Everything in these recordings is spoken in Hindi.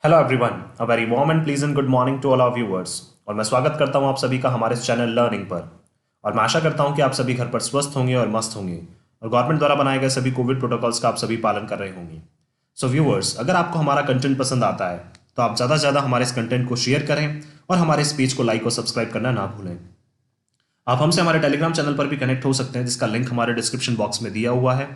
Hello everyone, a very warm and pleasant good morning to all our viewers. और मैं स्वागत करता हूं आप सभी का हमारे इस चैनल लर्निंग पर। और मैं आशा करता हूं कि आप सभी घर पर स्वस्थ होंगे और मस्त होंगे और गवर्नमेंट द्वारा बनाए गए सभी कोविड प्रोटोकॉल्स का आप सभी पालन कर रहे होंगे। सो व्यूअर्स, अगर आपको हमारा कंटेंट पसंद आता है तो आप ज़्यादा से ज़्यादा हमारे इस कंटेंट को शेयर करें और हमारे इस पेज को लाइक और सब्सक्राइब करना ना भूलें। आप हमसे हमारे टेलीग्राम चैनल पर भी कनेक्ट हो सकते हैं, जिसका लिंक हमारे डिस्क्रिप्शन बॉक्स में दिया हुआ है।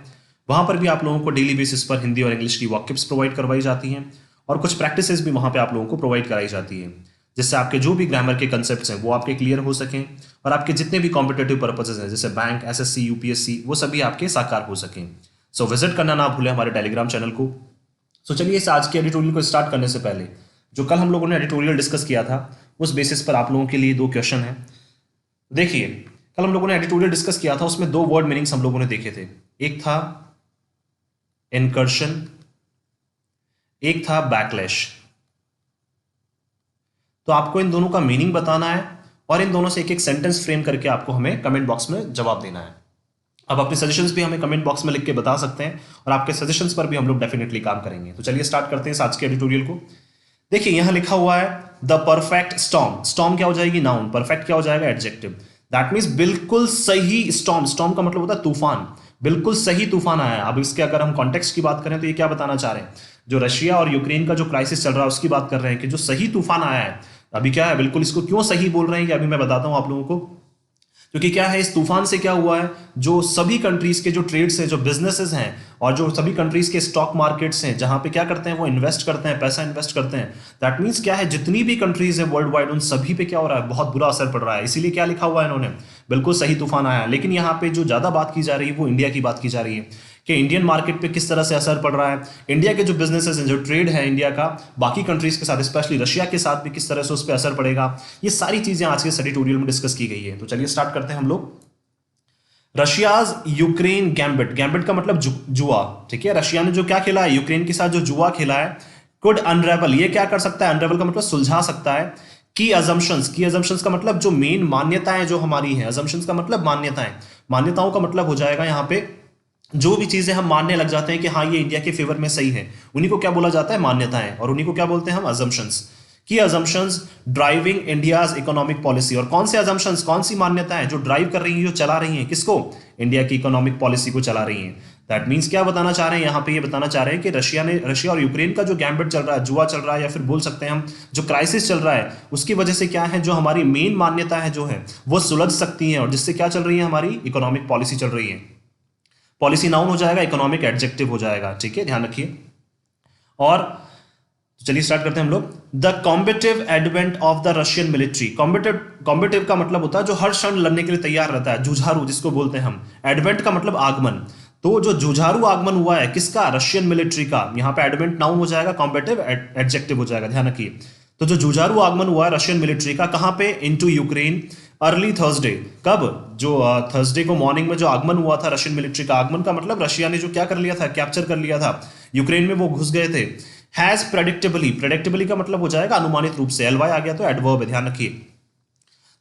वहां पर भी आप लोगों को डेली बेसिस पर हिंदी और इंग्लिश की वॉकअप्स प्रोवाइड करवाई जाती हैं और कुछ प्रैक्टिसेस भी वहां पे आप लोगों को प्रोवाइड कराई जाती है, जिससे आपके जो भी ग्रामर के कंसेप्ट्स हैं वो आपके क्लियर हो सकें और आपके जितने भी कॉम्पिटेटिव पर्पसेज हैं जैसे बैंक, एसएससी, यूपीएससी, वो सभी आपके साकार हो सकें। सो विजिट करना ना भूलें हमारे टेलीग्राम चैनल को। सो चलिए इस आज के एडिटोरियल को स्टार्ट करने से पहले जो कल हम लोगों ने एडिटोरियल डिस्कस किया था उस बेसिस पर आप लोगों के लिए दो क्वेश्चन हैं। देखिए, कल हम लोगों ने एडिटोरियल डिस्कस किया था, उसमें दो वर्ड मीनिंग्स हम लोगों ने देखे थे। एक था इनकर्शन, एक था बैकलैश। तो आपको इन दोनों का मीनिंग बताना है और इन दोनों से एक एक सेंटेंस फ्रेम करके आपको हमें कमेंट बॉक्स में जवाब देना है। आप अपने सजेशंस भी हमें कमेंट बॉक्स में लिख के बता सकते हैं और आपके सजेशंस पर भी हम लोग डेफिनेटली काम करेंगे। तो चलिए स्टार्ट करते हैं आज के एडिटोरियल को। देखिए, यहां लिखा हुआ है द परफेक्ट स्टॉर्म। स्टॉर्म क्या हो जाएगी? नाउन। परफेक्ट क्या हो जाएगा? एडजेक्टिव। दैट मीन्स बिल्कुल सही स्टॉर्म। स्टॉर्म का मतलब होता है तूफान। बिल्कुल सही तूफान आया है। अब इसके अगर हम कॉन्टेक्स्ट की बात करें तो ये क्या बताना चाह रहे हैं? जो रशिया और यूक्रेन का जो क्राइसिस चल रहा है उसकी बात कर रहे हैं कि जो सही तूफान आया है। अभी क्या है, बिल्कुल इसको क्यों सही बोल रहे हैं कि अभी मैं बताता हूं आप लोगों को। क्योंकि क्या है, इस तूफान से क्या हुआ है, जो सभी कंट्रीज के जो ट्रेड्स हैं, जो बिजनेसेस हैं और जो सभी कंट्रीज के स्टॉक मार्केट्स हैं जहां पे क्या करते हैं, वो इन्वेस्ट करते हैं, पैसा इन्वेस्ट करते हैं। दैट मीन्स क्या है, जितनी भी कंट्रीज है वर्ल्ड वाइड उन सभी पे क्या हो रहा है, बहुत बुरा असर पड़ रहा है। इसीलिए क्या लिखा हुआ है इन्होंने, बिल्कुल सही तूफान आया। लेकिन यहाँ पे जो ज्यादा बात की जा रही है वो इंडिया की बात की जा रही है कि इंडियन मार्केट पे किस तरह से असर पड़ रहा है, इंडिया के जो बिजनेसेस हैं, जो ट्रेड है इंडिया का बाकी कंट्रीज के साथ, स्पेशली रशिया के साथ भी किस तरह से उस पर असर पड़ेगा। ये सारी चीजें आज के एडिटोरियल में डिस्कस की गई है। तो चलिए स्टार्ट करते हैं हम लोग। Russia's Ukraine gambit. गैम्बिट का मतलब जुआ। ठीक है, रशिया ने जो क्या खेला है, यूक्रेन के साथ जो जुआ खेला है, कुड अनरेबल। ये क्या कर सकता है? अनरेबल का मतलब सुलझा सकता है। की अजम्पशंस। की अजम्पशंस का मतलब जो मेन मान्यताएं जो हमारी हैं। अजम्पशंस का मतलब मान्यताएं। मान्यताओं का मतलब हो जाएगा यहाँ पे जो भी चीजें हम मानने लग जाते हैं कि हाँ ये इंडिया के फेवर में सही है, उन्हीं को क्या बोला जाता है? मान्यताएं। और उन्हीं को क्या बोलते हैं हम? अजम्पशंस। की assumptions driving India's economic policy. और कौन से अजम्पशंस, कौन सी मान्यताएं जो ड्राइव कर रही हैं, जो चला रही हैं किसको? इंडिया की इकोनॉमिक पॉलिसी को चला रही हैं। दैट मीन्स क्या बताना चाह रहे हैं यहाँ पे? ये बताना चाह रहे हैं कि रशिया और यूक्रेन का जो गैम्बिट चल रहा है, जुआ चल रहा है, या फिर बोल सकते हैं हम जो क्राइसिस चल रहा है, उसकी वजह से क्या है, जो हमारी मेन मान्यता है जो है वो सुलझ सकती है। और जिससे क्या चल रही है, हमारी इकोनॉमिक पॉलिसी चल रही है। पॉलिसी नाउन हो जाएगा, इकोनॉमिक एडजेक्टिव हो जाएगा। ठीक है, ध्यान रखिए। और चलिए स्टार्ट करते हैं हम लोग। The combative advent of the Russian military. Combative का मतलब होता है जो हर क्षण लड़ने के लिए तैयार रहता है, जुझारू जिसको बोलते हैं हम। एडवेंट का मतलब आगमन। तो जो जुझारू आगमन हुआ है किसका? रशियन मिलिट्री का। यहाँ पे एडवेंट नाउन हो जाएगा, कॉम्बिटिव एडजेक्टिव हो जाएगा। ध्यान रखिए। तो जो जुझारू आगमन हुआ है रशियन मिलिट्री का, कहां पे? Into Ukraine early Thursday. कब? जो थर्सडे को मॉर्निंग में जो आगमन हुआ था रशियन मिलिट्री का। आगमन का मतलब रशिया ने जो क्या कर लिया था, कैप्चर कर लिया था यूक्रेन में, वो घुस गए थे। Has predictably. प्रेडिक्टेबली का मतलब हो जाएगा अनुमानित रूप से। एलवाई आ गया तो एडवर्ब है, ध्यान रखिए।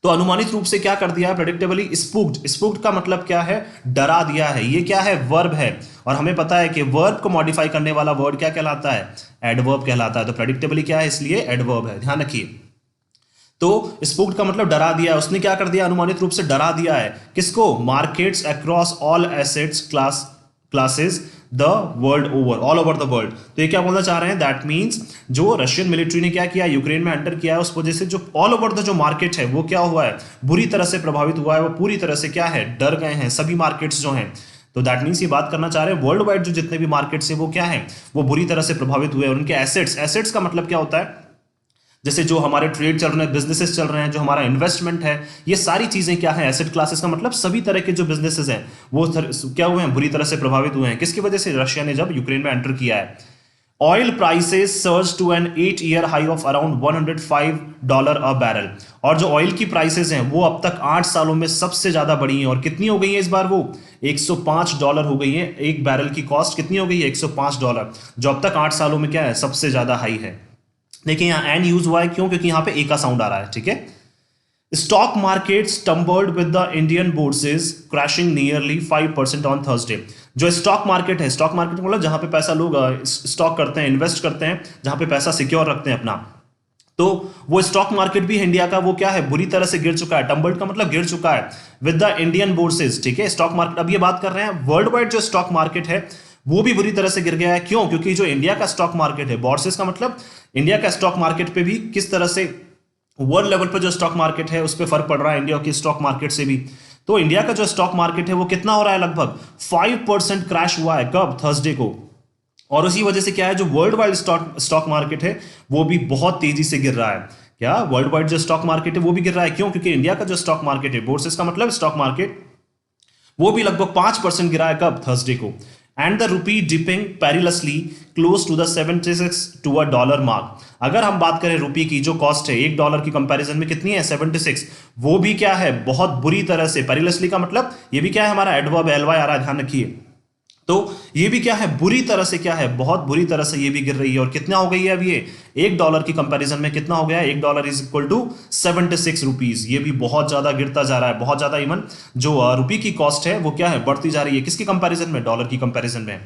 तो अनुमानित रूप से क्या कर दिया है? Predictably spooked. स्पूक्ड का मतलब क्या है? डरा दिया है। ये क्या है? वर्ब है। और हमें पता है कि वर्ब को मॉडिफाई करने वाला वर्ड क्या कहलाता है? एडवर्ब कहलाता है। तो प्रेडिक्टेबली क्या है? इसलिए एडवर्ब है, ध्यान रखिए। तो स्पूक्ड का मतलब डरा दिया है। उसने क्या कर दिया? अनुमानित रूप से डरा दिया है। किसको? Markets across all assets classes the world over, all over the world. तो ये क्या बोलना चाह रहे हैं? दैट मीन्स जो रशियन मिलिट्री ने क्या किया, यूक्रेन में एंटर किया है, उस वजह से जो ऑल ओवर द जो मार्केट है वो क्या हुआ है? बुरी तरह से प्रभावित हुआ है। वो पूरी तरह से क्या है? डर गए हैं सभी मार्केट्स जो हैं। तो दैट मीन्स ये बात करना चाह रहे हैं वर्ल्ड वाइड जो जितने भी मार्केट्स हैं वो क्या है? वो बुरी तरह से प्रभावित हुए। उनके एसेट्स, एसेट्स का मतलब क्या होता है? जैसे जो हमारे ट्रेड चल रहे हैं, बिजनेसेस चल रहे हैं, जो हमारा इन्वेस्टमेंट है, ये सारी चीजें क्या है? एसेट क्लासेस का मतलब सभी तरह के जो बिजनेसेस हैं वो क्या हुए हैं? बुरी तरह से प्रभावित हुए हैं। किसकी वजह से? रशिया ने जब यूक्रेन में एंटर किया है। Oil prices surge to an 8-year high of around $105 a barrel. और जो ऑयल की प्राइसेस हैं वो अब तक 8 सालों में सबसे ज्यादा बढ़ी हैं। और कितनी हो गई है इस बार? वो $105 हो गई है। एक बैरल की कॉस्ट कितनी हो गई है? $105, जो अब तक 8 सालों में क्या है? सबसे ज्यादा हाई है। देखिए यहाँ एन यूज हुआ है, क्यों? क्योंकि यहाँ पे ए का साउंड आ रहा है। ठीक है। Stock market stumbled with the Indian bourses crashing nearly 5% on Thursday. जो स्टॉक मार्केट है, स्टॉक मार्केट मतलब जहां पे पैसा लोग स्टॉक करते हैं, इन्वेस्ट करते हैं, जहां पे पैसा सिक्योर रखते हैं अपना, तो वो स्टॉक मार्केट भी इंडिया का वो क्या है, बुरी तरह से गिर चुका है। टम्बल्ड का मतलब गिर चुका है विद द इंडियन बोर्सेज, ठीक है। स्टॉक मार्केट, अब ये बात कर रहे हैं वर्ल्ड वाइड जो स्टॉक मार्केट है वो भी बुरी तरह से गिर गया है। क्यों? क्योंकि जो इंडिया का स्टॉक मार्केट है, बोर्सेज का मतलब इंडिया का स्टॉक मार्केट पे भी किस तरह से वर्ल्ड लेवल पे जो स्टॉक मार्केट है उस पर फर्क पड़ रहा है इंडिया की स्टॉक मार्केट से भी। तो इंडिया का जो स्टॉक मार्केट है वो कितना हो रहा है, लगभग 5% क्रैश हुआ है। कब? थर्सडे को। और उसी वजह से क्या है, जो वर्ल्ड वाइड स्टॉक मार्केट है वो भी बहुत तेजी से गिर रहा है। क्या वर्ल्ड वाइड जो स्टॉक मार्केट है वो भी गिर रहा है? क्यों? क्योंकि इंडिया का जो स्टॉक मार्केट है, बोर्सेस का मतलब स्टॉक मार्केट, वो भी लगभग 5% गिरा है। कब? थर्सडे को। And the rupee dipping perilously close to the 76 to a dollar mark. अगर हम बात करें रूपी की जो कॉस्ट है $1 की कंपैरिजन में कितनी है, 76, वो भी क्या है, बहुत बुरी तरह से, पेरिलसली का मतलब ये भी क्या है, हमारा एडवर्ब एलवाई आ रहा है, ध्यान रखिए। तो ये भी क्या है, बुरी तरह से क्या है, बहुत बुरी तरह से ये भी गिर रही है। और कितना हो गई है अब ये $1 की कंपैरिजन में कितना हो गया है, $1 इज इक्वल टू 76 रुपीज। ये भी बहुत ज्यादा गिरता जा रहा है, बहुत ज्यादा। इवन जो रुपये की कॉस्ट है वो क्या है, बढ़ती जा रही है। किसकी कंपैरिजन में? डॉलर की कंपैरिजन में।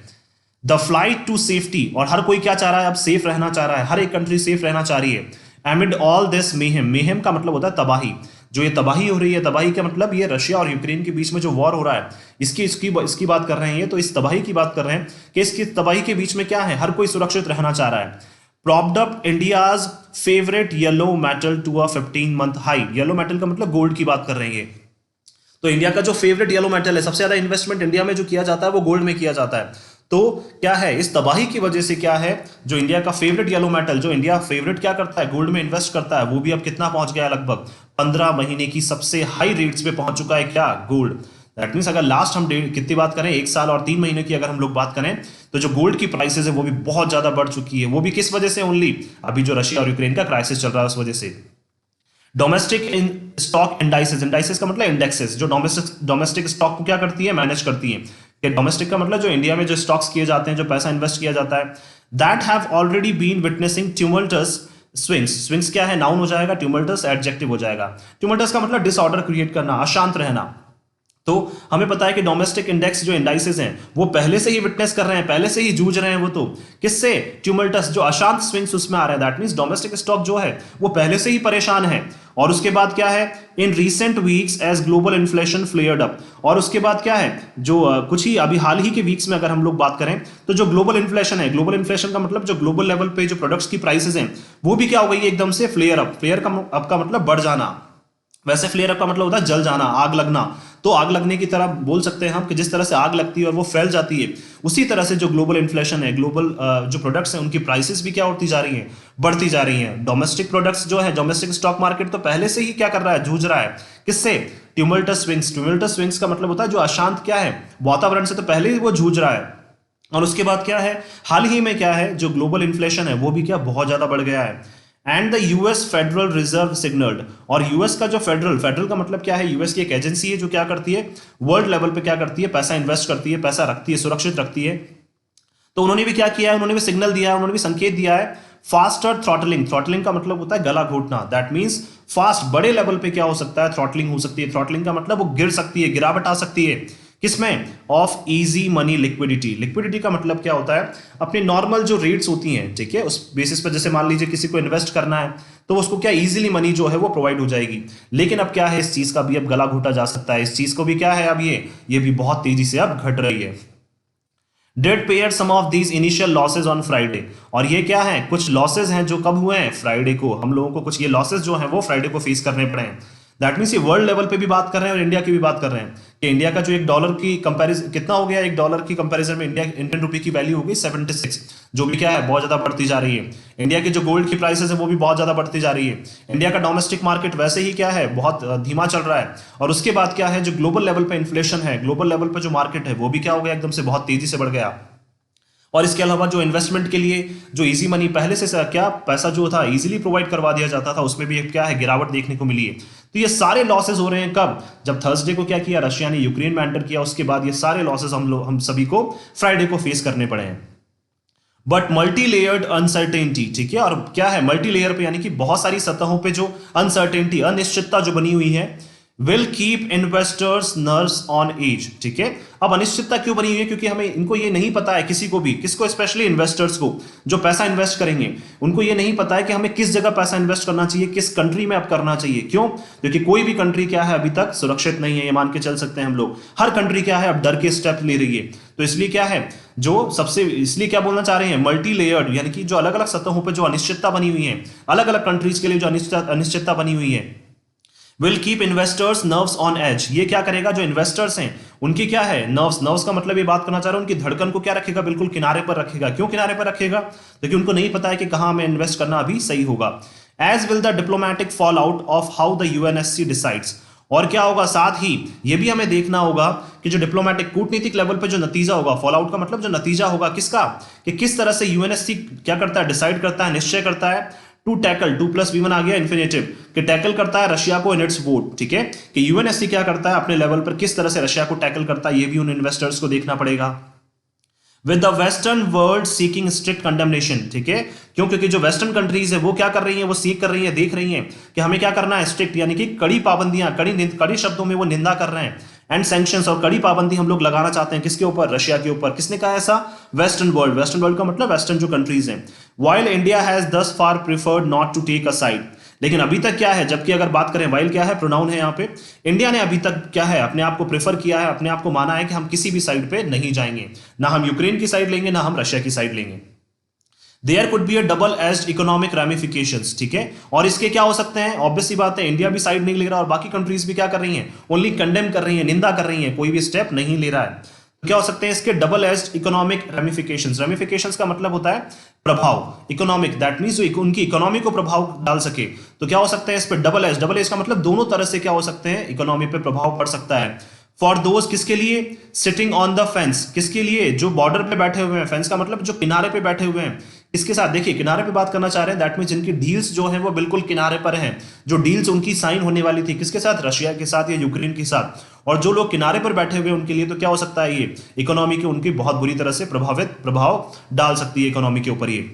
द फ्लाइट टू सेफ्टी, और हर कोई क्या चाह रहा है, अब सेफ रहना चाह रहा है, हर एक कंट्री सेफ रहना चाह रही है। एमिड ऑल दिस मेहम, मेहम का मतलब होता है तबाही। जो ये तबाही हो रही है, तबाही का मतलब ये रशिया और यूक्रेन के बीच में जो वॉर हो रहा है, इसकी बात कर रहे हैं ये। तो इस तबाही की बात कर रहे हैं कि इसकी तबाही के बीच में क्या है, हर कोई सुरक्षित रहना चाह रहा है। Propped up India's favourite yellow metal to a 15-month high. Yellow metal का मतलब गोल्ड की बात कर रहे हैं ये। तो इंडिया का जो फेवरेट येलो मेटल है, सबसे ज्यादा इन्वेस्टमेंट इंडिया में जो किया जाता है वो गोल्ड में किया जाता है। तो क्या है, इस तबाही की वजह से क्या है, जो इंडिया का फेवरेट येलो मेटल, जो इंडिया फेवरेट क्या करता है, गोल्ड में इन्वेस्ट करता है, वो भी अब कितना पहुंच गया है, लगभग 15 महीने की सबसे हाई रेट्स पे पहुंच चुका है। क्या? गोल्ड। दैट मीन्स अगर लास्ट हम कितनी बात करें, 1 साल और 3 महीने की अगर हम लोग बात करें, तो जो गोल्ड की प्राइसेस है वो भी बहुत ज्यादा बढ़ चुकी है। वो भी किस वजह से? ओनली अभी जो रशिया और यूक्रेन का क्राइसिस चल रहा है उस वजह से। डोमेस्टिक स्टॉक इंडाइसेस, इंडाइसेस का मतलब इंडेक्सेस, जो डोमेस्टिक स्टॉक को क्या करती है, मैनेज करती है। कि डोमेस्टिक का मतलब जो इंडिया में जो स्टॉक्स किए जाते हैं, जो पैसा इन्वेस्ट किया जाता है, that have already been witnessing tumultuous swings. Swings क्या है, नाउन हो जाएगा, ट्यूमल्टस एडजेक्टिव हो जाएगा। ट्यूमल्टस का मतलब डिसऑर्डर क्रिएट करना, अशांत रहना। तो हमें पता है कि डोमेस्टिक इंडेक्स जो इंडाइसेस हैं वो पहले से ही विटनेस कर रहे हैं, पहले से ही जूझ रहे हैं। वो तो किससे? ट्यूमल्टस, जो अशांत स्विंग्स उसमें आ रहे हैं। दैट मींस डोमेस्टिक स्टॉक जो है वो पहले से ही परेशान है। और उसके बाद क्या है, in recent weeks as global inflation flared up. और उसके बाद क्या है, जो कुछ ही अभी हाल ही के वीक्स में अगर हम लोग बात करें, तो जो ग्लोबल इन्फ्लेशन है, ग्लोबल इन्फ्लेशन का मतलब जो ग्लोबल लेवल पे जो प्रोडक्ट्स की प्राइसेस हैं वो भी क्या हो गई है, एकदम से फ्लेयर अप। फ्लेयर का अप का मतलब बढ़ जाना। वैसे फ्लेयर अप का मतलब होता है जल जाना, आग लगना। तो आग लगने की तरह बोल सकते हैं हम कि जिस तरह से आग लगती है और वो फैल जाती है, उसी तरह से जो ग्लोबल इन्फ्लेशन है, ग्लोबल जो प्रोडक्ट्स हैं उनकी प्राइसेस भी क्या होती जा रही हैं, बढ़ती जा रही हैं। डोमेस्टिक प्रोडक्ट्स जो है, डोमेस्टिक स्टॉक मार्केट तो पहले से ही क्या कर रहा है, जूझ रहा है। किससे? ट्यूमल्टस स्विंग्स। ट्यूमल्टस स्विंग्स का मतलब होता है जो अशांत क्या है, वातावरण से तो पहले ही वो जूझ रहा है। और उसके बाद क्या है, हाल ही में क्या है, जो ग्लोबल इन्फ्लेशन है वो भी क्या बहुत ज्यादा बढ़ गया है। And the US federal reserve signalled. और यूएस का जो फेडरल का मतलब क्या है, यूएस की एक एजेंसी है जो क्या करती है, वर्ल्ड लेवल पे क्या करती है, पैसा इन्वेस्ट करती है, पैसा रखती है, सुरक्षित रखती है। तो उन्होंने भी क्या किया है, उन्होंने भी सिग्नल दिया है, उन्होंने भी संकेत दिया है, फास्टर थ्रॉटलिंग। थ्रॉटलिंग का मतलब होता है गला घोटना। दैट मींस फास्ट, बड़े लेवल पे क्या हो सकता है, थ्रॉटलिंग हो सकती है। थ्रॉटलिंग का मतलब वो गिर सकती है, गिरावट आ सकती है। किसमें? Of easy money liquidity. Liquidity का मतलब क्या होता है, अपनी नॉर्मल जो रेट्स होती हैं, ठीक है, उस बेसिस पर, जैसे मान लीजिए किसी को इन्वेस्ट करना है तो उसको क्या इजीली मनी जो है वो प्रोवाइड हो जाएगी। लेकिन अब क्या है, इस चीज का भी अब गला घोटा जा सकता है। इस चीज को भी क्या है, अब ये भी बहुत तेजी से अब घट रही है। Dead pared some of these initial losses on Friday. और ये क्या है, कुछ लॉसेज हैं जो कब हुए हैं, फ्राइडे को। हम लोगों को कुछ ये लॉसेज जो हैं वो फ्राइडे को फेस करने पड़े हैं। दैट मीन्स ये वर्ल्ड लेवल पे भी बात कर रहे हैं और इंडिया की भी बात कर रहे हैं कि इंडिया का जो $1 की कंपैरिजन कितना हो गया, $1 की कंपैरिजन में इंडियन रुपये की वैल्यू हो गई 76, जो भी क्या है बहुत ज्यादा बढ़ती जा रही है। इंडिया की जो गोल्ड की प्राइसेस है वो भी बहुत ज्यादा बढ़ती जा रही है। इंडिया का डोमेस्टिक मार्केट वैसे ही क्या है, बहुत धीमा चल रहा है। और उसके बाद क्या है, जो ग्लोबल लेवल पे इन्फ्लेशन है, ग्लोबल लेवल पे जो मार्केट है वो भी क्या हो गया, एकदम से बहुत तेजी से बढ़ गया। और इसके अलावा जो इन्वेस्टमेंट के लिए जो इजी मनी पहले से क्या पैसा जो था इजीली प्रोवाइड करवा दिया जाता था, उसमें भी एक क्या है, गिरावट देखने को मिली है। तो ये सारे लॉसेस हो रहे हैं कब, जब थर्सडे को क्या किया, रशिया ने यूक्रेन में एंटर किया। उसके बाद ये सारे लॉसेस हम सभी को फ्राइडे को फेस करने पड़े हैं। बट मल्टी लेयर्ड अनसर्टेनिटी, ठीक है। और क्या है मल्टी लेयर पे, यानी कि बहुत सारी सतहों पे जो अनसर्टेनिटी, अनिश्चितता जो बनी हुई है, will keep investors nerves on edge. ठीक है, अब अनिश्चितता क्यों बनी हुई है? क्योंकि हमें इनको ये नहीं पता है, किसी को भी, किसको, स्पेशली इन्वेस्टर्स को जो पैसा इन्वेस्ट करेंगे, उनको ये नहीं पता है कि हमें किस जगह पैसा इन्वेस्ट करना चाहिए, किस कंट्री में अब करना चाहिए। क्यों? क्योंकि कोई भी कंट्री क्या है, अभी तक सुरक्षित नहीं है, ये मान के चल सकते हैं हम लोग। हर कंट्री क्या है, अब डर के स्टेप ले रही है। तो इसलिए क्या है, जो सबसे, इसलिए क्या बोलना चाह रहे हैं, मल्टी लेयर्ड, यानी कि जो अलग अलग सतहों पर जो अनिश्चितता बनी हुई है, अलग अलग कंट्रीज के लिए जो अनिश्चितता बनी हुई है, will keep investors nerves on edge. ये क्या करेगा, जो इन्वेस्टर्स हैं उनकी क्या है, नर्व्स का मतलब ये बात करना चाह रहा हूं, उनकी धड़कन को क्या रखेगा, बिल्कुल किनारे पर रखेगा। क्यों किनारे पर रखेगा? क्योंकि उनको नहीं पता है कि कहां हमें इन्वेस्ट करना अभी सही होगा। As will the diplomatic fallout of how the UNSC decides. और क्या होगा, साथ ही ये भी हमें देखना होगा कि जो डिप्लोमैटिक कूटनीतिक लेवल पे जो नतीजा होगा, फॉल आउट का मतलब जो नतीजा होगा किसका, कि किस तरह से यूएनएससी क्या करता है, डिसाइड करता है, निश्चय करता है टू टैकल, 2+V1 आ गया इन्फिनेटिव, कि टैकल करता है रशिया को इन इट्स वोट। ठीक है, कि यूएनएससी क्या करता है अपने लेवल पर, किस तरह से रशिया को टैकल करता है, ये भी उन इन्वेस्टर्स को देखना पड़ेगा। With the western world seeking strict condemnation. ठीक है, क्यों? क्योंकि जो वेस्टर्न कंट्रीज है वो क्या कर रही है, वो सीख कर रही है, देख रही है कि हमें क्या करना है, स्ट्रिक्ट, यानी कि कड़ी पाबंदियां, कड़ी शब्दों में वो निंदा कर रहे हैं, एंड सैंक्शंस, और कड़ी पाबंदी हम लोग लगाना चाहते हैं किसके ऊपर, रशिया के ऊपर। किसने कहा ऐसा? Western world. वेस्टर्न वर्ल्ड का मतलब वेस्टर्न जो कंट्रीज हैं। While India has thus far preferred not to take a side. लेकिन अभी तक क्या है, जबकि अगर बात करें, वाइल क्या है, प्रोनाउन है यहाँ पे, इंडिया ने अभी तक क्या है, अपने आप को प्रेफर किया है, अपने आप को माना है कि हम किसी भी साइड पे नहीं जाएंगे, ना हम यूक्रेन की साइड लेंगे, ना हम रशिया की साइड लेंगे। There could be a double edged economic ramifications. ठीक है, और इसके क्या हो सकते हैं, ऑब्वियस सी बात है, इंडिया भी साइड नहीं ले रहा और बाकी कंट्रीज भी क्या कर रही हैं, ओनली कंडेम कर रही हैं, निंदा कर रही हैं, कोई भी स्टेप नहीं ले रहा है। तो क्या हो सकते हैं इसके double edged economic ramifications. Ramifications का मतलब होता है प्रभाव, इकोनॉमिक, दैट मींस उनकी इकोनॉमी को प्रभाव डाल सके। तो क्या हो सकते हैं इस पर डबल एज, डबल एज का मतलब दोनों तरह से क्या हो सकते हैं, इकोनॉमी पे प्रभाव पड़ सकता है। फॉर दोज, किसके लिए, सिटिंग ऑन द फेंस, किसके लिए, जो बॉर्डर पे बैठे हुए हैं, फेंस का मतलब जो किनारे पे बैठे हुए हैं, इसके साथ, देखिए किनारे पे बात करना चाह रहे हैं, दैट मीन जिनकी डील्स जो है वो बिल्कुल किनारे पर हैं, जो डील्स उनकी साइन होने वाली थी, किसके साथ, रशिया के साथ या यूक्रेन के साथ, और जो लोग किनारे पर बैठे हुए हैं उनके लिए तो क्या हो सकता है, ये इकोनॉमी की उनकी बहुत बुरी तरह से प्रभाव डाल सकती है इकोनॉमी के ऊपर ये।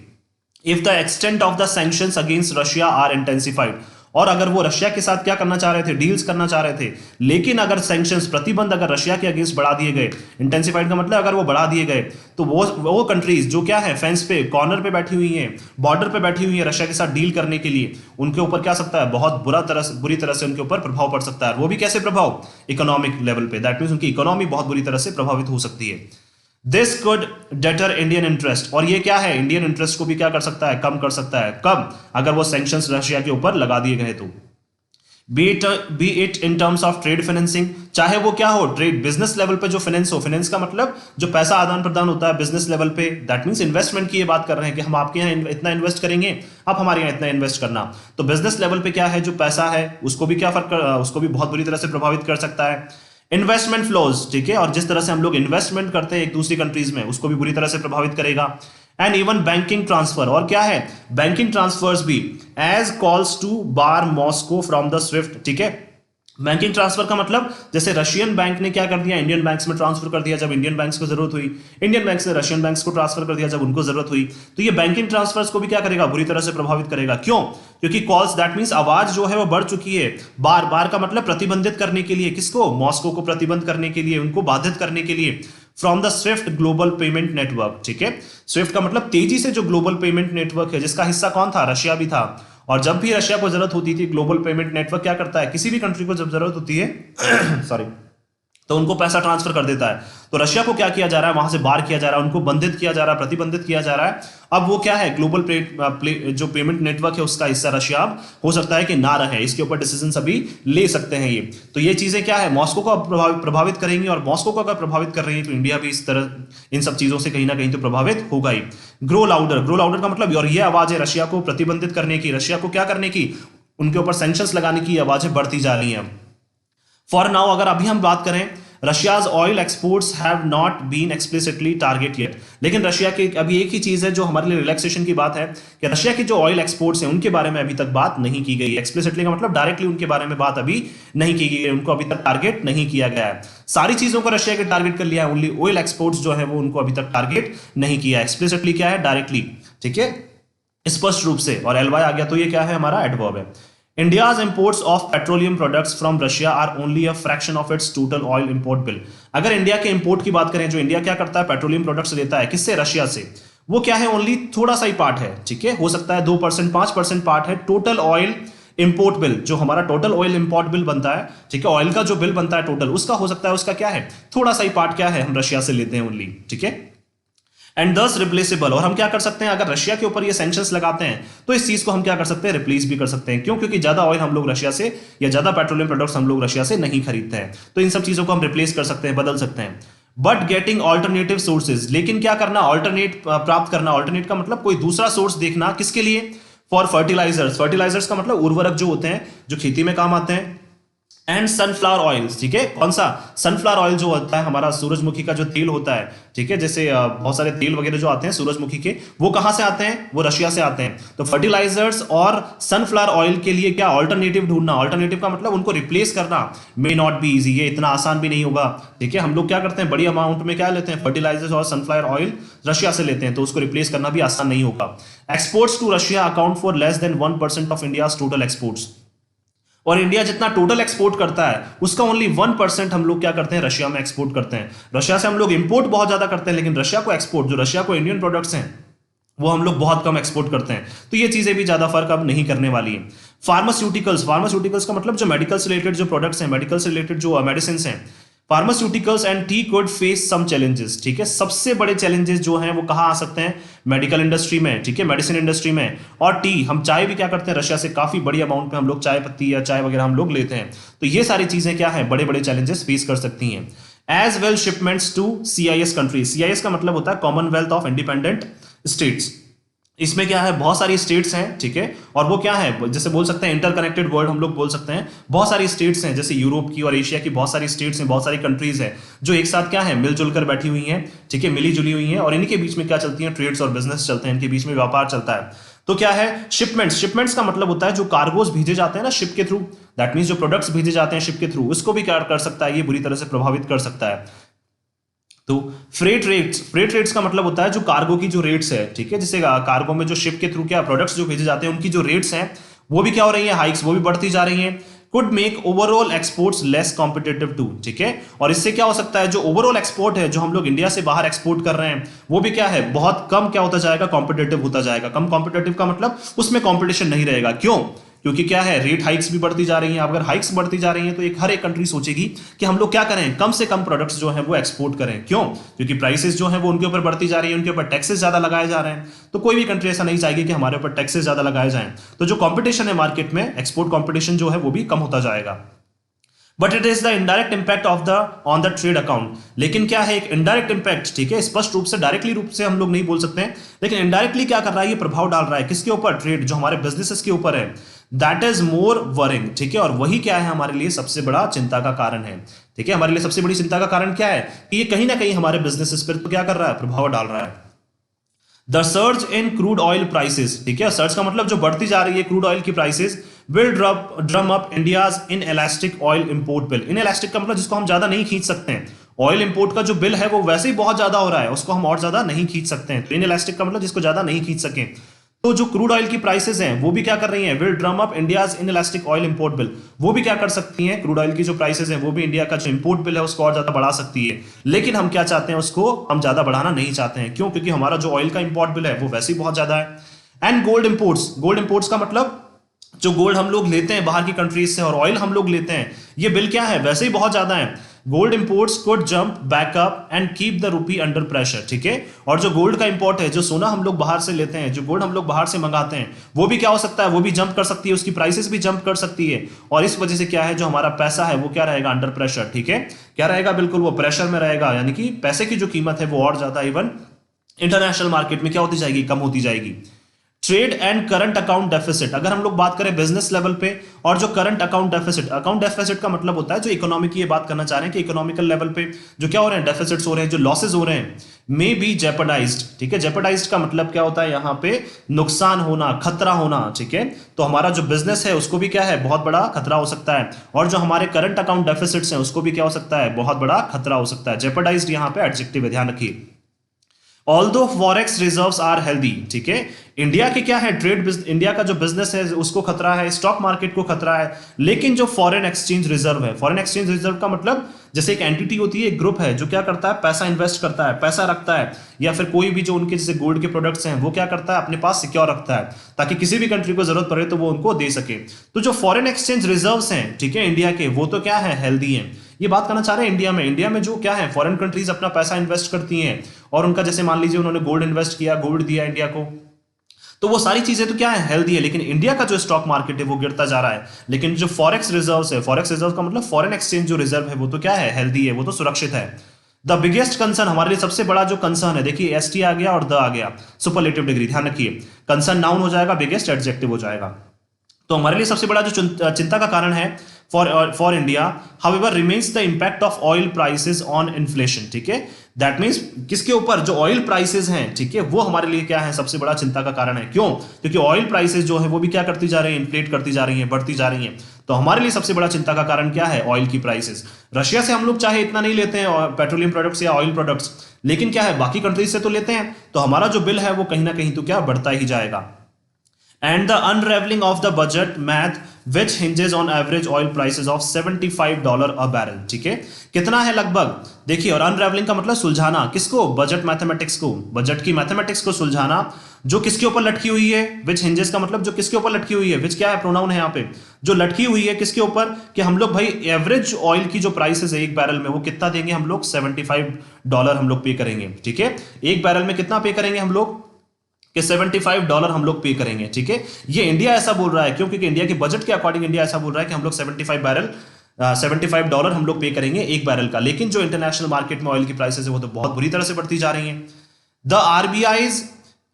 If the extent of the sanctions against Russia are intensified, और अगर वो रशिया के साथ क्या करना चाह रहे थे, डील्स करना चाह रहे थे, लेकिन अगर सैंक्शंस, प्रतिबंध अगर रशिया के अगेंस्ट बढ़ा दिए गए, इंटेंसिफाइड का मतलब अगर वो बढ़ा दिए गए, तो वो कंट्रीज जो क्या है, फेंस पे, कॉर्नर पे बैठी हुई हैं, बॉर्डर पे बैठी हुई है रशिया के साथ डील करने के लिए, उनके ऊपर क्या सकता है, बहुत बुरी तरह से उनके ऊपर प्रभाव पड़ सकता है। वो भी कैसे प्रभाव, इकोनॉमिक लेवल पे, दैट मीन्स उनकी इकोनॉमी बहुत बुरी तरह से प्रभावित हो सकती है। This could debtor Indian interest, और ये क्या है, इंडियन इंटरेस्ट को भी क्या कर सकता है, कम कर सकता है। कब? अगर वो सैंक्शंस रशिया के ऊपर लगा दिए गए तो। B it in terms of trade financing, चाहे वो क्या हो, ट्रेड, बिजनेस लेवल पे जो फाइनेंस हो, फाइनेंस का मतलब जो पैसा आदान प्रदान होता है बिजनेस लेवल पे, दैट मींस इन्वेस्टमेंट की ये बात कर रहे हैं कि हम आपके यहाँ इतना इन्वेस्ट करेंगे, आप हमारे यहाँ इतना इन्वेस्ट करना। तो बिजनेस लेवल पे क्या है, जो पैसा है उसको भी क्या उसको भी बहुत बुरी तरह से प्रभावित कर सकता है। इन्वेस्टमेंट फ्लोज, ठीक है, और जिस तरह से हम लोग इन्वेस्टमेंट करते हैं एक दूसरी कंट्रीज में, उसको भी बुरी तरह से प्रभावित करेगा। एंड इवन बैंकिंग ट्रांसफर, और क्या है, बैंकिंग ट्रांसफर्स भी, as calls to bar Moscow from the SWIFT. ठीक है, बैंकिंग ट्रांसफर का मतलब जैसे रशियन बैंक ने क्या कर दिया, इंडियन बैंक्स में ट्रांसफर कर दिया जब इंडियन बैंक्स को जरूरत हुई, इंडियन बैंक्स ने रशियन बैंक्स को ट्रांसफर कर दिया जब उनको जरूरत हुई। तो ये बैंकिंग ट्रांसफर्स को भी क्या करेगा, बुरी तरह से प्रभावित करेगा। क्यों? क्योंकि कॉल्स, दैट मींस आवाज जो है वो बढ़ चुकी है, बार बार का मतलब प्रतिबंधित करने के लिए, किसको, मॉस्को को प्रतिबंध करने के लिए, उनको बाधित करने के लिए, from the Swift global payment network. ठीक है, स्विफ्ट का मतलब तेजी से जो ग्लोबल पेमेंट नेटवर्क है, जिसका हिस्सा कौन था, रशिया भी था। और जब भी रशिया को जरूरत होती थी, ग्लोबल पेमेंट नेटवर्क क्या करता है, किसी भी कंट्री को जब जरूरत होती है सॉरी, तो उनको पैसा ट्रांसफर कर देता है। तो रशिया को क्या किया जा रहा है, वहां से बाहर किया जा रहा है, उनको बंधित किया जा रहा है, प्रतिबंधित किया जा रहा है। अब वो क्या है, ग्लोबल जो पेमेंट नेटवर्क है उसका हिस्सा रशिया अब हो सकता है कि ना रहे, इसके ऊपर डिसीजन अभी ले सकते हैं ये। तो ये चीजें क्या है, मॉस्को को प्रभावित करेंगी, और मॉस्को को अगर प्रभावित कर रही है तो इंडिया भी इस तरह इन सब चीजों से कहीं ना कहीं तो प्रभावित होगा ही। ग्रो लाउडर, ग्रो लाउडर का मतलब, और ये आवाज है रशिया को प्रतिबंधित करने की, रशिया को क्या करने की, उनके ऊपर सैंक्शंस लगाने की आवाजें बढ़ती जा रही हैं। फॉर नाउ, अगर अभी हम बात करें, Russia's oil exports have not been explicitly target yet, लेकिन रशिया की अभी एक ही चीज है जो हमारे लिए रिलैक्सेशन की बात है, कि रशिया की जो ऑयल एक्सपोर्ट्स हैं उनके बारे में अभी तक बात नहीं की गई। एक्सप्लिसिटली का मतलब डायरेक्टली उनके बारे में बात अभी नहीं की गई है, उनको अभी तक टारगेट नहीं किया गया है। सारी चीजों को रशिया के टारगेट कर लिया है, ओनली ऑयल एक्सपोर्ट्स जो है वो उनको अभी तक टारगेट नहीं किया। एक्सप्लिसिटली क्या है, डायरेक्टली, ठीक है, स्पष्ट रूप से, और एलवाई आ गया तो ये क्या है, हमारा एडवर्ब है। India's imports of petroleum products from Russia are only a fraction of its total oil import bill. अगर इंडिया के इंपोर्ट की बात करें, जो इंडिया क्या करता है, पेट्रोलियम प्रोडक्ट्स लेता है किससे, रशिया से, वो क्या है, ओनली थोड़ा सा ही पार्ट है, ठीक है, हो सकता है 2%, 5% पार्ट है टोटल ऑयल इंपोर्ट बिल, जो हमारा टोटल ऑयल इंपोर्ट बिल बनता है, ठीक है, ऑयल का जो बिल बनता है टोटल, उसका हो सकता है, उसका क्या है, थोड़ा सा ही पार्ट क्या है, हम रशिया से लेते हैं ओनली, ठीक है, एंड दस रिप्लेसेबल। और हम क्या कर सकते हैं, अगर रशिया के ऊपर ये सैंक्शंस लगाते हैं तो इस चीज को हम क्या कर सकते हैं, रिप्लेस भी कर सकते हैं। क्यों? क्योंकि ज्यादा ऑयल हम लोग रशिया से या ज्यादा पेट्रोलियम प्रोडक्ट्स हम लोग रशिया से नहीं खरीदते हैं, तो इन सब चीजों को हम रिप्लेस कर सकते हैं, बदल सकते हैं। बट गेटिंग ऑल्टरनेटिव सोर्सेज, लेकिन क्या करना, ऑल्टरनेट प्राप्त करना, ऑल्टरनेट का मतलब कोई दूसरा सोर्स देखना, किसके लिए, फॉर फर्टिलाइजर्स, फर्टिलाइजर्स का मतलब उर्वरक जो होते हैं जो खेती में काम आते हैं, एंड सनफ्लावर ऑयल्स, ठीक है, कौन सा, सनफ्लावर ऑयल जो होता है हमारा सूरजमुखी का जो तेल होता है, ठीक है, जैसे बहुत सारे तेल वगैरह जो आते हैं सूरजमुखी के, वो कहां से आते हैं, वो रशिया से आते हैं। तो फर्टिलाइजर्स और सनफ्लावर ऑयल के लिए क्या, ऑल्टरनेटिव ढूंढना, ऑल्टरनेटिव का मतलब उनको रिप्लेस करना, मे नॉट बी इजी, ये इतना आसान भी नहीं होगा, ठीक है। हम लोग क्या करते हैं, बड़ी अमाउंट में क्या लेते हैं, फर्टिलाइजर्स और सनफ्लावर ऑयल रशिया से लेते हैं, तो उसको रिप्लेस करना भी आसान नहीं होगा। Exports to Russia account for less than 1% of India total exports, और इंडिया जितना टोटल एक्सपोर्ट करता है उसका ओनली 1% हम लोग क्या करते हैं, रशिया में एक्सपोर्ट करते हैं। रशिया से हम लोग इंपोर्ट बहुत ज्यादा करते हैं, लेकिन रशिया को एक्सपोर्ट, जो रशिया को इंडियन प्रोडक्ट्स हैं वो हम लोग बहुत कम एक्सपोर्ट करते हैं। तो ये चीजें भी ज्यादा फर्क अब नहीं करने वाली है। फार्मास्यूटिकल्स, फार्मास्यूटिकल्स का मतलब जो मेडिकल से रिलेटेड जो प्रोडक्ट्स हैं, मेडिकल से रिलेटेड जो मेडिसिन हैं, pharmaceuticals and tea could face some challenges, ठीक है, सबसे बड़े चैलेंजेस जो हैं वो कहाँ आ सकते हैं, मेडिकल इंडस्ट्री में, ठीक है, मेडिसिन इंडस्ट्री में। और टी, हम चाय भी क्या करते हैं, रशिया से काफी बड़ी अमाउंट में हम लोग चाय पत्ती या चाय वगैरह हम लोग लेते हैं, तो ये सारी चीजें क्या है, बड़े बड़े चैलेंजेस फेस कर सकती हैं। As well shipments to CIS countries, CIS का मतलब होता है कॉमनवेल्थ ऑफ इंडिपेंडेंट स्टेट्स, इसमें क्या है, बहुत सारी स्टेट्स हैं, ठीक है, और वो क्या है, जैसे बोल सकते हैं इंटरकनेक्टेड वर्ल्ड हम लोग बोल सकते हैं, बहुत सारी स्टेट्स हैं, जैसे यूरोप की और एशिया की बहुत सारी स्टेट्स हैं, बहुत सारी कंट्रीज हैं जो एक साथ क्या है, मिलजुल कर बैठी हुई हैं, ठीक है, मिली जुली हुई हैं, और इनके बीच में क्या चलती हैं, ट्रेड्स और बिजनेस चलते हैं, इनके बीच में व्यापार चलता है। तो क्या है, शिपमेंट्स, शिपमेंट्स का मतलब होता है जो कार्गोज भेजे जाते हैं ना शिप के थ्रू, दैट मीन्स जो प्रोडक्ट्स भेजे जाते हैं शिप के थ्रू, उसको भी क्या कर सकता है, ये बुरी तरह से प्रभावित कर सकता है। तो फ्रेट रेट्स, फ्रेट रेट्स का मतलब होता है जो कार्गो की जो रेट्स है, ठीक है, जैसे कार्गो में जो शिप के थ्रू क्या प्रोडक्ट्स जो भेजे जाते हैं उनकी जो रेट्स हैं वो भी क्या हो रही है, हाइक्स, वो भी बढ़ती जा रही हैं। Could make overall exports less competitive too, ठीक है, और इससे क्या हो सकता है, जो ओवरऑल एक्सपोर्ट है, जो हम लोग इंडिया से बाहर एक्सपोर्ट कर रहे हैं, वो भी क्या है, बहुत कम क्या होता जाएगा, कॉम्पिटेटिव होता जाएगा। कम कॉम्पिटेटिव का मतलब उसमें कॉम्पिटिशन नहीं रहेगा। क्यों? क्योंकि क्या है, रेट हाइक्स भी बढ़ती जा रही हैं। अगर हाइक्स बढ़ती जा रही हैं तो हर एक कंट्री सोचेगी कि हम लोग क्या करें, कम से कम प्रोडक्ट्स जो हैं वो एक्सपोर्ट करें। क्यों? क्योंकि प्राइसेस जो हैं वो उनके ऊपर बढ़ती जा रही है, उनके ऊपर टैक्सेस ज्यादा लगाए जा रहे हैं। तो कोई भी कंट्री ऐसा नहीं चाहेगी कि हमारे ऊपर टैक्सेस ज्यादा लगाए जाएं। तो जो कॉम्पिटिशन है मार्केट में, एक्सपोर्ट कॉम्पिटिशन जो है वो भी कम होता जाएगा। But it is the indirect impact of the on the trade account. लेकिन क्या है, एक इनडायरेक्ट इंपैक्ट, ठीक है, स्पष्ट रूप से डायरेक्टली रूप से हम लोग नहीं बोल सकते हैं, लेकिन इनडायरेक्टली क्या कर रहा है, ये प्रभाव डाल रहा है किसके ऊपर, ट्रेड, जो हमारे बिजनेसेस के ऊपर है। दैट इज मोर वरिंग, ठीक है, और वही क्या है, हमारे लिए सबसे बड़ा चिंता का कारण है। ठीक है, हमारे लिए सबसे बड़ी चिंता का कारण क्या है कि ये कहीं ना कहीं हमारे बिजनेसेस पर तो क्या कर रहा है, प्रभाव डाल रहा है। The surge in crude oil prices, ठीक है, सर्ज का मतलब जो बढ़ती जा रही है क्रूड ऑयल की prices, will drum up India's in elastic oil import bill. In elastic का मतलब जिसको हम ज्यादा नहीं खींच सकते हैं। ऑयल इंपोर्ट का जो बिल है वो वैसे ही बहुत ज्यादा हो रहा है, उसको हम और ज्यादा नहीं खींच सकते हैं। तो इन इलास्टिक का मतलब जिसको ज्यादा नहीं खींच सके। तो जो क्रूड ऑयल की प्राइसेस हैं वो भी क्या कर रही हैं, will drum up India's in elastic oil import bill. वो भी क्या कर सकती हैं, क्रूड ऑयल की जो प्राइसेस हैं वो भी इंडिया का जो इंपोर्ट बिल है उसको और ज्यादा बढ़ा सकती है। लेकिन हम क्या चाहते हैं, उसको हम ज्यादा बढ़ाना नहीं चाहते हैं। क्यों? क्योंकि हमारा जो ऑयल का इंपोर्ट बिल है वो वैसे ही बहुत ज्यादा है। And gold imports, gold imports का मतलब जो गोल्ड हम लोग लेते हैं बाहर की कंट्रीज से और ऑयल हम लोग लेते हैं, ये बिल क्या है, वैसे ही बहुत ज्यादा है। Gold imports could jump back up and keep the rupee under pressure, ठीक है, और जो गोल्ड का इंपोर्ट है, जो सोना हम लोग बाहर से लेते हैं, जो गोल्ड हम लोग बाहर से मंगाते हैं, वो भी क्या हो सकता है, वो भी जंप कर सकती है, उसकी प्राइसेस भी जंप कर सकती है। और इस वजह से क्या है, जो हमारा पैसा है वो क्या रहेगा, अंडर प्रेशर, ठीक है, क्या रहेगा, बिल्कुल वो प्रेशर में रहेगा। यानी कि पैसे की जो कीमत है वो और ज्यादा इवन इंटरनेशनल मार्केट में क्या होती जाएगी, कम होती जाएगी। Trade and current account deficit, अगर हम लोग बात करें बिजनेस लेवल पे, और जो current account deficit, account deficit का मतलब होता है जो इकोनॉमी की ये बात करना चाह रहे हैं कि इकोनॉमिकल लेवल पे जो क्या हो रहे हैं, डेफिसिट्स हो रहे हैं, जो लॉसेज हो रहे हैं, मे बी जेपरडाइज्ड, ठीक है। जेपरडाइज्ड का मतलब क्या होता है, यहाँ पे नुकसान होना, खतरा होना, ठीक है। तो हमारा जो बिजनेस है उसको भी क्या है, बहुत बड़ा खतरा हो सकता है। और जो हमारे करंट अकाउंट डेफिसिट्स हैं उसको भी क्या हो सकता है, बहुत बड़ा खतरा हो सकता है। जेपरडाइज्ड यहाँ पे एडजेक्टिव है, ध्यान रखिए। Although forex reserves are healthy, ठीक है, इंडिया के क्या है ट्रेड, इंडिया का जो बिजनेस है उसको खतरा है, स्टॉक मार्केट को खतरा है, लेकिन जो फॉरेन एक्सचेंज रिजर्व है, फॉरेन एक्सचेंज रिजर्व का मतलब जैसे एक एंटिटी होती है, एक ग्रुप है जो क्या करता है, पैसा इन्वेस्ट करता है, पैसा रखता है, या फिर कोई भी जो उनके जैसे गोल्ड के प्रोडक्ट्स हैं वो क्या करता है, अपने पास सिक्योर रखता है ताकि किसी भी कंट्री को जरूरत पड़े तो वो उनको दे सके। तो जो फॉरेन एक्सचेंज रिजर्व्स हैं, ठीक है, इंडिया के, वो तो क्या है, हेल्दी हैं। ये बात करना चाह रहे हैं इंडिया में जो क्या है, फॉरेन कंट्रीज अपना पैसा इन्वेस्ट करती हैं और उनका जैसे मान लीजिए उन्होंने गोल्ड इन्वेस्ट किया, गोल्ड दिया इंडिया को, तो वो सारी चीजें तो क्या है, हेल्दी है। लेकिन इंडिया का जो स्टॉक मार्केट है वो गिरता जा रहा है, लेकिन जो फॉरेक्स रिजर्व्स है, फॉरेक्स रिजर्व का मतलब फॉरेन एक्सचेंज जो रिजर्व है वो तो क्या है, हेल्दी है, वो तो सुरक्षित है। द बिगेस्ट कंसर्न, हमारे लिए सबसे बड़ा जो कंसर्न है, देखिए एसटी आ गया और द आ गया, सुपरलेटिव डिग्री, ध्यान रखिए, कंसर्न नाउन हो जाएगा, बिगेस्ट एडजेक्टिव हो जाएगा। तो हमारे लिए सबसे बड़ा जो चिंता का कारण है for India, however remains the impact of oil prices on inflation, ठीक है, दैट मींस किसके ऊपर, जो ऑयल प्राइसेस हैं, ठीक है, वो हमारे लिए क्या है, सबसे बड़ा चिंता का कारण है। क्यों? क्योंकि ऑयल प्राइसेस जो है वो भी क्या करती जा रही है, इन्फ्लेट करती जा रही है, बढ़ती जा रही है। तो हमारे लिए सबसे बड़ा चिंता का कारण क्या है, ऑयल की प्राइसेस। रशिया से हम लोग चाहे इतना नहीं लेते हैं पेट्रोलियम प्रोडक्ट्स या ऑयल प्रोडक्ट्स, लेकिन क्या है, बाकी कंट्रीज से तो लेते हैं, तो हमारा जो बिल है वो कहीं ना कहीं तो क्या बढ़ता ही जाएगा। And the unraveling of the budget math which hinges on average oil prices of $75 a barrel, ठीक है, कितना है लगभग, देखिए, और अनरेवलिंग का मतलब सुलझाना, किसको, बजट मैथमेटिक्स को, बजट की मैथमेटिक्स को सुलझाना, जो किसके ऊपर लटकी हुई है, विच हिंजेस का मतलब जो किसके ऊपर लटकी हुई है, विच क्या है, प्रोनाउन है यहाँ पे, जो लटकी हुई है किसके ऊपर, कि हम लोग भाई एवरेज ऑयल की जो प्राइसेस है एक बैरल में वो कितना देंगे हम लोग, $75 हम लोग पे करेंगे, ठीक है, एक बैरल में कितना पे करेंगे हम लोग, कि $75 हम लोग पे करेंगे, ठीक है। ये इंडिया ऐसा बोल रहा है, क्यों? क्योंकि इंडिया के बजट के अकॉर्डिंग इंडिया ऐसा बोल रहा है कि हम लोग $75 हम लोग पे करेंगे एक बैरल का, लेकिन जो इंटरनेशनल मार्केट में ऑयल की प्राइसेस है वो तो बहुत बुरी तरह से बढ़ती जा रही हैं। द आरबीआईज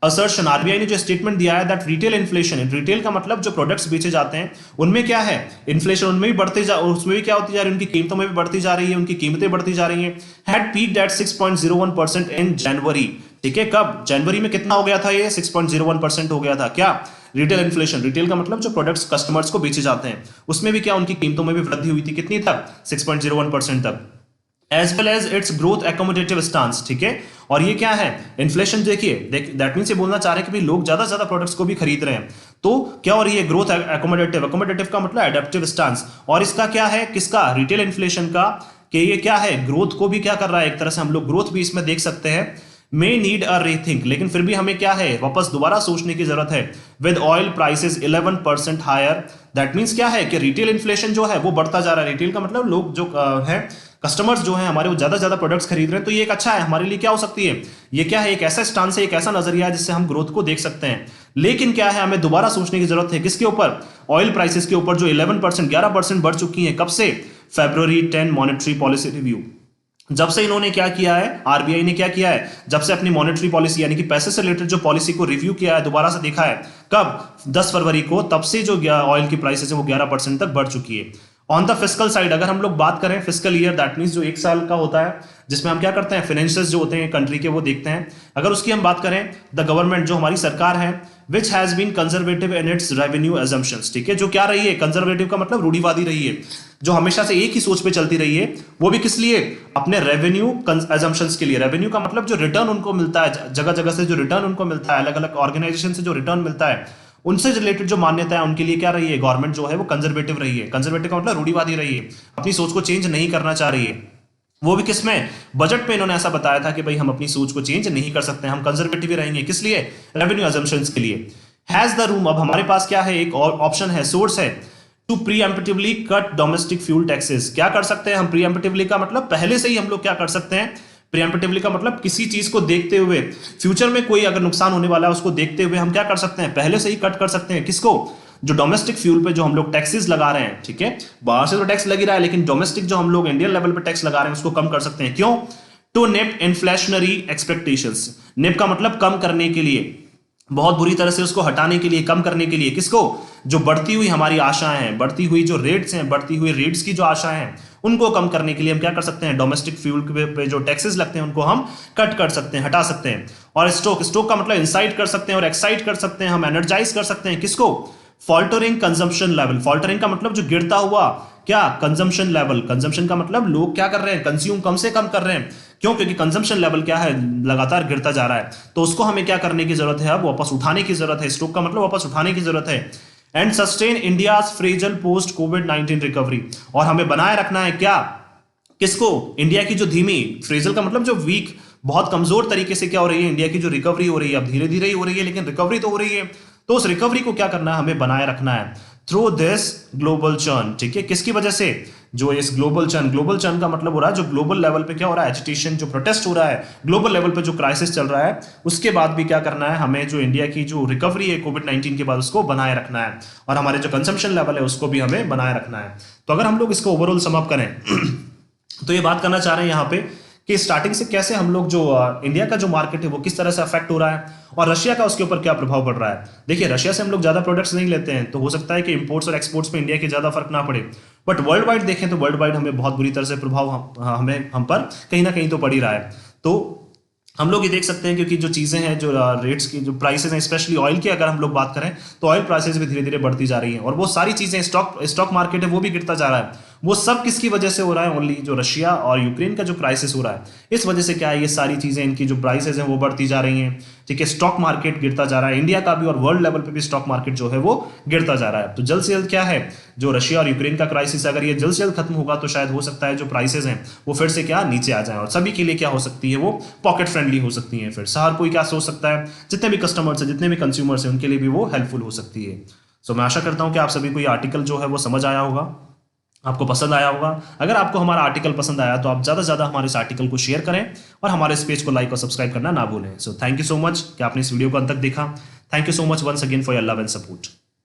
असर्शन, आरबीआई ने जो स्टेटमेंट दिया है दैट रिटेल इन्फ्लेशन, रिटेल का मतलब जो प्रोडक्ट्स बेचे जाते हैं उनमें क्या है, इन्फ्लेशन उनमें भी बढ़ते जा, उसमें भी क्या होती जा रही है, उनकी कीमतों में भी बढ़ती जा रही है, उनकी कीमतें बढ़ती जा रही हैं। हैड पीक्ड एट 6.01% इन जनवरी, ठीक है, कब, जनवरी में कितना हो गया था ये, 6.01% हो गया था, क्या, रिटेल इन्फ्लेशन, रिटेल का मतलब जो प्रोडक्ट्स कस्टमर्स को बेचे जाते हैं उसमें भी क्या, उनकी कीमतों में भी वृद्धि हुई थी, कितनी तक, 6.01% तक, as well as its growth accommodative stance, ठीक है। और ये क्या है, इन्फ्लेशन, देखिए दैट मीन्स ये बोलना चाह रहे हैं कि भाई लोग ज्यादा से ज्यादा प्रोडक्ट्स को भी खरीद रहे हैं, तो क्या हो रही है, ग्रोथ एकोमोडेटिव, एकोमोडेटिव का मतलब एडेप्टिव स्टांस, और इसका क्या है, किसका, रिटेल इन्फ्लेशन का, कि ये क्या है, ग्रोथ को भी क्या कर रहा है, एक तरह से हम लोग ग्रोथ भी इसमें देख सकते हैं। मे नीड अ रीथिंक, लेकिन फिर भी हमें क्या है, वापस दोबारा सोचने की जरूरत है। With oil prices 11% higher, that means क्या है कि रिटेल इन्फ्लेशन जो है वो बढ़ता जा रहा है, रिटेल का मतलब लोग जो है, कस्टमर्स जो हैं हमारे, वो ज्यादा ज्यादा प्रोडक्ट्स खरीद रहे हैं, तो ये एक अच्छा है हमारे लिए, क्या हो सकती है, ये क्या है, एक ऐसा स्टांस है, एक ऐसा नजरिया है जिससे हम ग्रोथ को देख सकते हैं। लेकिन क्या है, हमें दोबारा सोचने की जरूरत है, किसके ऊपर, ऑयल प्राइसेस के ऊपर, जो 11% बढ़ चुकी है, कब से, February 10 मॉनेटरी पॉलिसी रिव्यू, जब से इन्होंने क्या किया है, आरबीआई ने क्या किया है, जब से अपनी मॉनेटरी पॉलिसी यानी कि पैसे से रिलेटेड जो पॉलिसी को रिव्यू किया है, दोबारा से देखा है, कब, 10 फरवरी को, तब से जो ऑयल की प्राइसेस है वो 11% तक बढ़ चुकी है। ऑन द फिस्कल साइड अगर हम लोग बात करें, फिस्कल ईयर दैट मींस जो एक साल का होता है जिसमें हम क्या करते हैं, फाइनेंशियल्स जो होते हैं कंट्री के वो देखते हैं, अगर उसकी हम बात करें, द गवर्नमेंट जो हमारी सरकार है, which has been conservative in its revenue assumptions, ठीक है, जो क्या रही है, कंजर्वेटिव का मतलब रूढ़िवादी रही है, जो हमेशा से एक ही सोच पे चलती रही है, वो भी किस लिए, अपने रेवेन्यू एजम्पशंस के लिए। रेवेन्यू का मतलब जो रिटर्न उनको मिलता है, जगह जगह से जो रिटर्न उनको मिलता है, अलग अलग ऑर्गेनाइजेशन से जो रिटर्न मिलता है, उनसे रिलेटेड जो मान्यता है उनके लिए क्या रही है, गवर्नमेंट जो है वो कंजर्वेटिव रही है। कंजर्वेटिव का मतलब रूढ़िवादी रही है, अपनी सोच को चेंज नहीं करना चाह रही है, वो भी किसमें, बजट में इन्होंने ऐसा बताया था कि भाई हम अपनी सोच को चेंज नहीं कर सकते, हम कंजर्वेटिव ही रहेंगे, किस लिए, रेवेन्यू एजम्पशंस के लिए। हैज द रूम, अब हमारे पास क्या है, एक और ऑप्शन है, सोर्स है, to preemptively cut domestic fuel taxes, क्या कर सकते हैं हम, प्रीएम्प्टिवली का मतलब पहले से ही हम लोग क्या कर सकते हैं, प्रीएम्प्टिवली का मतलब किसी चीज को देखते हुए, फ्यूचर में कोई अगर नुकसान होने वाला है उसको देखते हुए हम क्या कर सकते हैं, पहले से ही कट कर सकते हैं, किसको, जो डोमेस्टिक फ्यूल पे जो हम लोग टैक्सेस लगा रहे हैं, ठीक है, बाहर से तो टैक्स लग ही रहा है, लेकिन डोमेस्टिक जो हम लोग इंडियन लेवल पे टैक्स लगा रहे हैं उसको कम कर सकते हैं, क्यों, टू निप इन्फ्लेशनरी एक्सपेक्टेशंस, निप का मतलब कम करने के लिए, बहुत बुरी तरह से उसको हटाने के लिए, कम करने के लिए, किसको, जो बढ़ती हुई हमारी आशाएं हैं, बढ़ती हुई जो रेट्स हैं, बढ़ती हुई रेट्स की जो आशाएं हैं, उनको कम करने के लिए हम क्या कर सकते हैं, डोमेस्टिक फ्यूल पे जो टैक्सेस लगते हैं उनको हम कट कर सकते हैं, हटा सकते हैं। और स्टोक का मतलब इंसाइट कर सकते हैं और एक्साइट कर सकते हैं, हम एनर्जाइज कर सकते हैं, किसको, फॉल्टरिंग कंजम्पशन लेवल, फॉल्टरिंग का मतलब जो गिरता हुआ क्या कंजम्पशन लेवल, कंजम्पशन का मतलब लोग क्या कर रहे हैं, कंज्यूम कम से कम कर रहे हैं। क्यों? क्योंकि कंजम्पशन लेवल क्या है, लगातार गिरता जा रहा है। तो उसको हमें क्या करने की जरूरत है, अब वापस उठाने की जरूरत है। स्टॉक का मतलब वापस उठाने की जरूरत है। And sustain India's phrasal post covid recovery, और हमें बनाए रखना है क्या, किसको, इंडिया की जो धीमी, फ्रेजल का मतलब जो वीक, बहुत कमजोर तरीके से क्या हो रही है, इंडिया की जो रिकवरी हो रही है, अब धीरे धीरे ही हो रही है लेकिन रिकवरी तो हो रही है। तो उस रिकवरी को क्या करना है, हमें बनाए रखना है थ्रू दिस ग्लोबल चर्न। ठीक है, किसकी वजह से, जो इस ग्लोबल चर्न, ग्लोबल चर्न का मतलब हो रहा है जो ग्लोबल लेवल पे क्या हो रहा है, एजिटेशन, जो प्रोटेस्ट हो रहा है ग्लोबल लेवल पे, जो क्राइसिस चल रहा है, उसके बाद भी क्या करना है हमें, जो इंडिया की जो रिकवरी है कोविड-19 के बाद उसको बनाए रखना है, और हमारे जो कंजम्पशन लेवल है उसको भी हमें बनाए रखना है। तो अगर हम लोग इसको ओवरऑल सम अप करें तो ये बात करना चाह रहे हैं यहाँ पे कि स्टार्टिंग से कैसे हम लोग जो इंडिया का जो मार्केट है वो किस तरह से अफेक्ट हो रहा है, और रशिया का उसके ऊपर क्या प्रभाव पड़ रहा है। देखिए, रशिया से हम लोग ज्यादा प्रोडक्ट्स नहीं लेते हैं, तो हो सकता है कि इंपोर्ट्स और एक्सपोर्ट्स पे इंडिया के ज्यादा फर्क ना पड़े, बट वर्ल्ड वाइड देखें तो वर्ल्ड वाइड हमें बहुत बुरी तरह से प्रभाव हम पर कहीं ना कहीं तो पड़ ही रहा है। तो हम लोग ये देख सकते हैं क्योंकि जो चीज़ें हैं, जो रेट्स की जो प्राइसेस हैं, स्पेशली ऑयल की अगर हम लोग बात करें तो ऑयल प्राइसेस भी धीरे धीरे बढ़ती जा रही हैं, और वो सारी चीज़ें, स्टॉक मार्केट है वो भी गिरता जा रहा है। वो सब किसकी वजह से हो रहा है, ओनली जो रशिया और यूक्रेन का जो क्राइसिस हो रहा है, इस वजह से क्या है, ये सारी चीज़ें, इनकी जो प्राइसेस हैं वो बढ़ती जा रही हैं। ठीक है, स्टॉक मार्केट गिरता जा रहा है, इंडिया का भी और वर्ल्ड लेवल पे भी स्टॉक मार्केट जो है वो गिरता जा रहा है। तो जल्द से जल्द क्या है, जो रशिया और यूक्रेन का क्राइसिस, अगर ये जल्द से जल्द खत्म होगा तो शायद हो सकता है जो प्राइसेस हैं वो फिर से क्या नीचे आ जाए, और सभी के लिए क्या हो सकती है, वो पॉकेट फ्रेंडली हो सकती है। फिर हर कोई क्या सोच सकता है, जितने भी कस्टमर्स हैं, जितने भी कंज्यूमर्स हैं, उनके लिए भी वो हेल्पफुल हो सकती है। सो मैं आशा करता हूं कि आप सभी को ये आर्टिकल जो है वो समझ आया होगा, आपको पसंद आया होगा। अगर आपको हमारा आर्टिकल पसंद आया तो आप ज़्यादा से ज़्यादा हमारे इस आर्टिकल को शेयर करें, और हमारे इस पेज को लाइक और सब्सक्राइब करना ना भूलें। So thank you so much कि आपने इस वीडियो को अंत तक देखा। Thank you so much once again for your love and support.